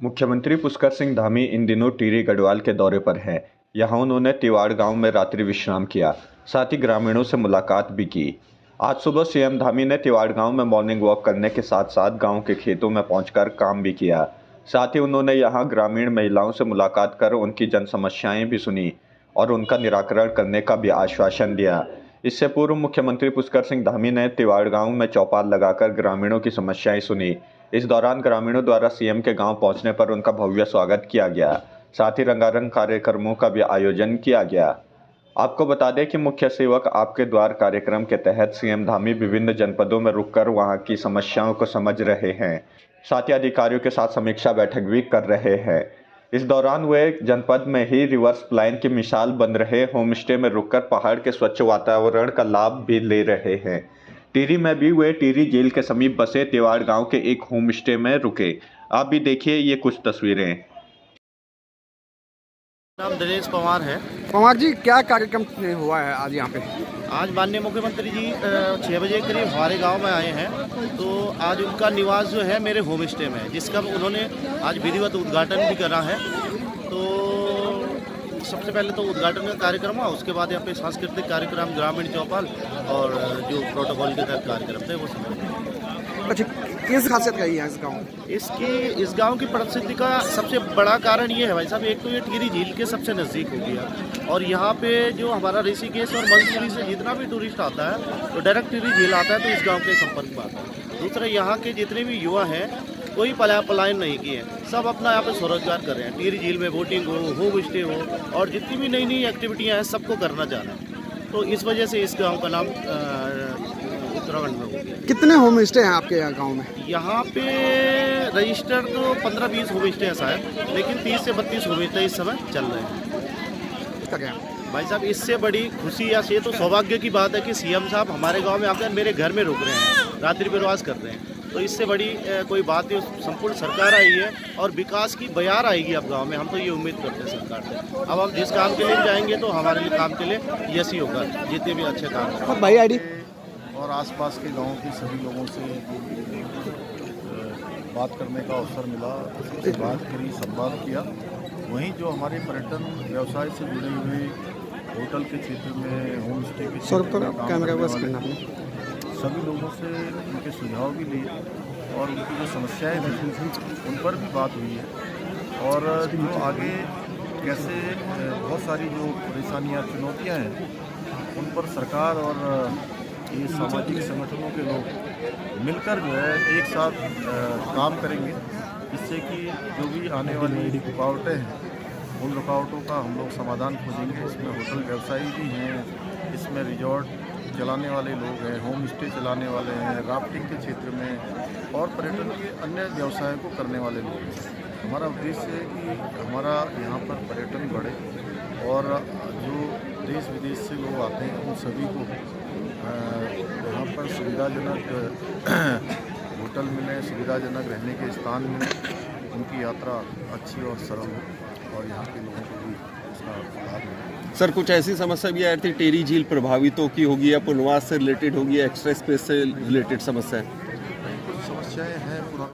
मुख्यमंत्री पुष्कर सिंह धामी इन दिनों टिहरी गढ़वाल के दौरे पर हैं। यहां उन्होंने तिवाड़ गांव में रात्रि विश्राम किया, साथ ही ग्रामीणों से मुलाकात भी की। आज सुबह सीएम धामी ने तिवाड़ गांव में मॉर्निंग वॉक करने के साथ साथ गांव के खेतों में पहुंचकर काम भी किया। साथ ही उन्होंने यहां ग्रामीण महिलाओं से मुलाकात कर उनकी जन समस्याएं भी सुनी और उनका निराकरण करने का भी आश्वासन दिया। इससे पूर्व मुख्यमंत्री पुष्कर सिंह धामी ने तिवाड़ गांव में चौपाल लगाकर ग्रामीणों की समस्याएं सुनी। इस दौरान ग्रामीणों द्वारा सीएम के गांव पहुंचने पर उनका भव्य स्वागत किया गया। साथ ही रंगारंग कार्यक्रमों का भी आयोजन किया गया। आपको बता दें कि मुख्य सेवक आपके द्वार कार्यक्रम के तहत सीएम धामी विभिन्न जनपदों में रुककर वहां की समस्याओं को समझ रहे हैं। साथ ही अधिकारियों के साथ समीक्षा बैठक भी कर रहे हैं। इस दौरान वे जनपद में ही रिवर्स प्लान की मिसाल बन रहे होम स्टे में रुककर पहाड़ के स्वच्छ वातावरण का लाभ भी ले रहे हैं। टिहरी में भी वे टिहरी झील के समीप बसे तिवाड़ गांव के एक होम स्टे में रुके। आप भी देखिए ये कुछ तस्वीरें। नाम दिनेश पवार है। पवार जी, क्या कार्यक्रम हुआ है आज यहाँ पे? आज माननीय मुख्यमंत्री जी 6 बजे करीब हमारे गांव में आए हैं। तो आज उनका निवास जो है मेरे होम स्टे में है, जिसका उन्होंने आज विधिवत उद्घाटन भी करा है। तो सबसे पहले तो उद्घाटन का कार्यक्रम हुआ, उसके बाद यहाँ पे सांस्कृतिक कार्यक्रम, ग्रामीण चौपाल और जो प्रोटोकॉल के तहत कार्यक्रम थे वो सब। अच्छा, किस खासियत का है इस गाँव? इस गांव की प्रसिद्धि का सबसे बड़ा कारण ये है भाई साहब, एक तो ये टिहरी झील के सबसे नज़दीक हो गया और यहाँ पे जो हमारा ऋषिकेश और मंसूरी से जितना भी टूरिस्ट आता है तो डायरेक्ट टिहरी झील आता है, तो इस गांव के संपर्क में आता है। दूसरा, यहाँ के जितने भी युवा हैं कोई पलायन नहीं किए, सब अपना यहाँ पे स्वरोजगार कर रहे हैं। टिहरी झील में बोटिंग हो, होम स्टे हो और जितनी भी नई नई एक्टिविटियाँ हैं सबको करना चाह रहे हैं। तो इस वजह से इस गाँव का नाम उत्तराखंड में हो गया। कितने होम स्टे हैं आपके यहाँ गाँव में? यहाँ पे रजिस्टर तो 15-20 होम स्टे है शायद, लेकिन 30 से 32 होम स्टे इस समय चल रहे हैं। भाई साहब, इससे बड़ी खुशी या ये तो सौभाग्य की बात है कि सीएम साहब हमारे गांव में आकर मेरे घर में रुक रहे हैं, रात्रि प्रवास कर रहे हैं। तो इससे बड़ी कोई बात नहीं, संपूर्ण सरकार आई है और विकास की बयार आएगी अब गांव में। हम तो ये उम्मीद करते हैं सरकार से। अब हम जिस काम के लिए जाएंगे तो हमारे लिए काम के लिए यस ही होगा, जितने भी अच्छे काम हैं। भाई आईडी और आसपास के गांव के सभी लोगों से बात करने का अवसर मिला, सबसे बात करी, संवाद किया। वहीं जो हमारे पर्यटन व्यवसाय से जुड़े हुए होटल के क्षेत्र में, होम स्टे के क्षेत्र में कैमरा बस करना सभी लोगों से उनके सुझाव भी लिए और उनकी जो समस्याएं थी उन पर भी बात हुई है। और जो आगे कैसे बहुत सारी जो परेशानियाँ, चुनौतियाँ हैं उन पर सरकार और ये सामाजिक संगठनों के लोग मिलकर जो है एक साथ काम करेंगे, जिससे कि जो भी आने वाली रुकावटें हैं उन रुकावटों का हम लोग समाधान खोजेंगे। इसमें होटल व्यवसायी भी हैं, इसमें रिजॉर्ट चलाने वाले लोग हैं, होम स्टे चलाने वाले हैं, राफ्टिंग के क्षेत्र में और पर्यटन के अन्य व्यवसाय को करने वाले लोग हैं। हमारा उद्देश्य है कि हमारा यहाँ पर पर्यटन बढ़े और जो देश विदेश से लोग आते हैं उन सभी को यहाँ पर सुविधाजनक होटल मिले, सुविधाजनक रहने के स्थान मिले, उनकी यात्रा अच्छी और सरल हो और यहाँ के लोगों को भी उसका लाभ मिले। सर, कुछ ऐसी समस्या भी आई थी टिहरी झील प्रभावितों की होगी या पुनर्वास से रिलेटेड होगी या एक्स्ट्रा स्पेस से रिलेटेड समस्या है? कुछ समस्याएं हैं।